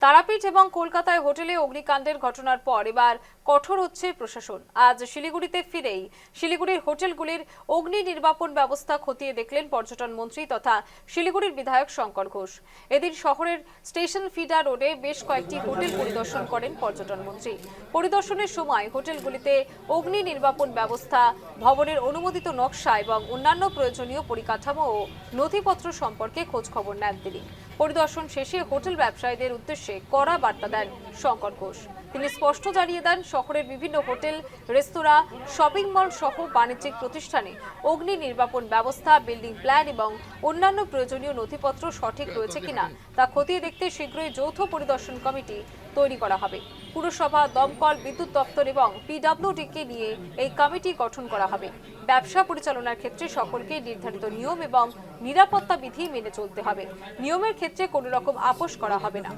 তারাপীঠ এবং কলকাতায় হোটেলে অগ্নিকাণ্ডের ঘটনার পর এবার কঠোর হচ্ছে প্রশাসন। আজ শিলিগুড়িতে ফিরেই শিলিগুড়ির হোটেলগুলির অগ্নি নির্বাপন ব্যবস্থা খতিয়ে দেখলেন পর্যটন মন্ত্রী তথা শিলিগুড়ির বিধায়ক শঙ্কর ঘোষ। এদিন শহরের স্টেশন ফিডার রোডে বেশ কয়েকটি হোটেল পরিদর্শন করেন পর্যটন মন্ত্রী। পরিদর্শনের সময় হোটেলগুলিতে অগ্নি নির্বাপন ব্যবস্থা, ভবনের অনুমোদিত নকশা এবং অন্যান্য প্রয়োজনীয় পরিকাঠামো ও নথিপত্র সম্পর্কে খোঁজ খবর নেন তিনি। পরিদর্শন শেষে হোটেল ব্যবসায়ীদের উদ্দেশ্যে কড়া বার্তা দেন শঙ্কর ঘোষ। তিনি স্পষ্ট জানিয়ে দেন, শহরের বিভিন্ন হোটেল, রেস্তোরাঁ, শপিং মল সহ বাণিজ্যিক প্রতিষ্ঠানে অগ্নি নির্বাপন ব্যবস্থা, বিল্ডিং প্ল্যান এবং অন্যান্য প্রয়োজনীয় নথিপত্র সঠিক রয়েছে কিনা তা খতিয়ে দেখতে শীঘ্রই যৌথ পরিদর্শন কমিটি তৈরি করা হবে। পুরসভা, দমকল, বিদ্যুৎ দপ্তর এবং পিডব্লিউডিকে নিয়ে এই কমিটি গঠন করা হবে। ব্যবসা পরিচালনার ক্ষেত্রে সকলকে নির্ধারিত নিয়ম এবং নিরাপত্তা বিধি মেনে চলতে হবে। নিয়মের ক্ষেত্রে কোনো রকম আপোষ করা হবে না।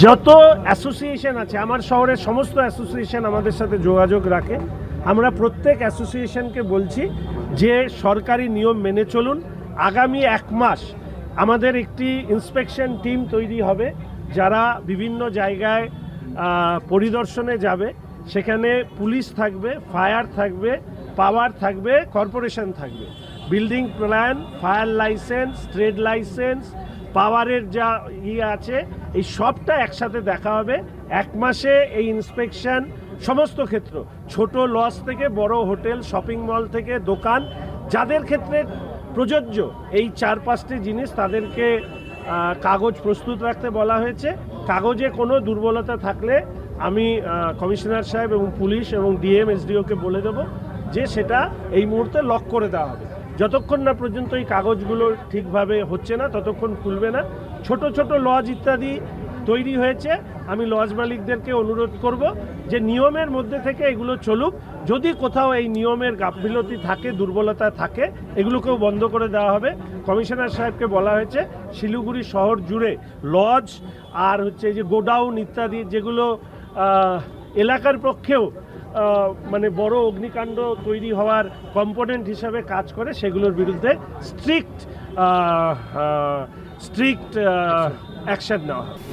যত অ্যাসোসিয়েশন আছে, আমার শহরের সমস্ত অ্যাসোসিয়েশন আমাদের সাথে যোগাযোগ রাখে। আমরা প্রত্যেক অ্যাসোসিয়েশনকে বলছি যে সরকারি নিয়ম মেনে চলুন। আগামী 1 মাস আমাদের একটি ইন্সপেকশন টিম তৈরি হবে, যারা বিভিন্ন জায়গায় পরিদর্শনে যাবে। সেখানে পুলিশ থাকবে, ফায়ার থাকবে, পাওয়ার থাকবে, কর্পোরেশন থাকবে। Building plan, fire licence, trade licence, পাওয়ারের যা আছে, এই সবটা একসাথে দেখা হবে। 1 মাসে এই ইন্সপেকশন সমস্ত ক্ষেত্র, ছোট লজ থেকে বড় হোটেল, শপিং মল থেকে দোকান, যাদের ক্ষেত্রে প্রযোজ্য এই 4-5টি জিনিস, তাদেরকে কাগজ প্রস্তুত রাখতে বলা হয়েছে। কাগজে কোনো দুর্বলতা থাকলে আমি কমিশনার সাহেব এবং পুলিশ এবং ডিএম, এসডিওকে বলে দেবো যে সেটা এই মুহূর্তে লক করে দেওয়া হবে। যতক্ষণ না পর্যন্ত এই কাগজগুলো ঠিকভাবে হচ্ছে না, ততক্ষণ খুলবে না। ছোট ছোট লজ ইত্যাদি তৈরি হয়েছে। আমি লজ মালিকদেরকে অনুরোধ করব যে নিয়মের মধ্যে থেকে এগুলো চলুক। যদি কোথাও এই নিয়মের গাফিলতি থাকে, দুর্বলতা থাকে, এগুলোকেও বন্ধ করে দেওয়া হবে। কমিশনার সাহেবকে বলা হয়েছে শিলিগুড়ি শহর জুড়ে লজ আর এই যে গোডাউন ইত্যাদি, যেগুলো এলাকার পক্ষেও মানে বড় অগ্নিকাণ্ড তৈরি হওয়ার কম্পোনেন্ট হিসাবে কাজ করে, সেগুলোর বিরুদ্ধে স্ট্রিক্ট অ্যাকশন নেওয়া হবে।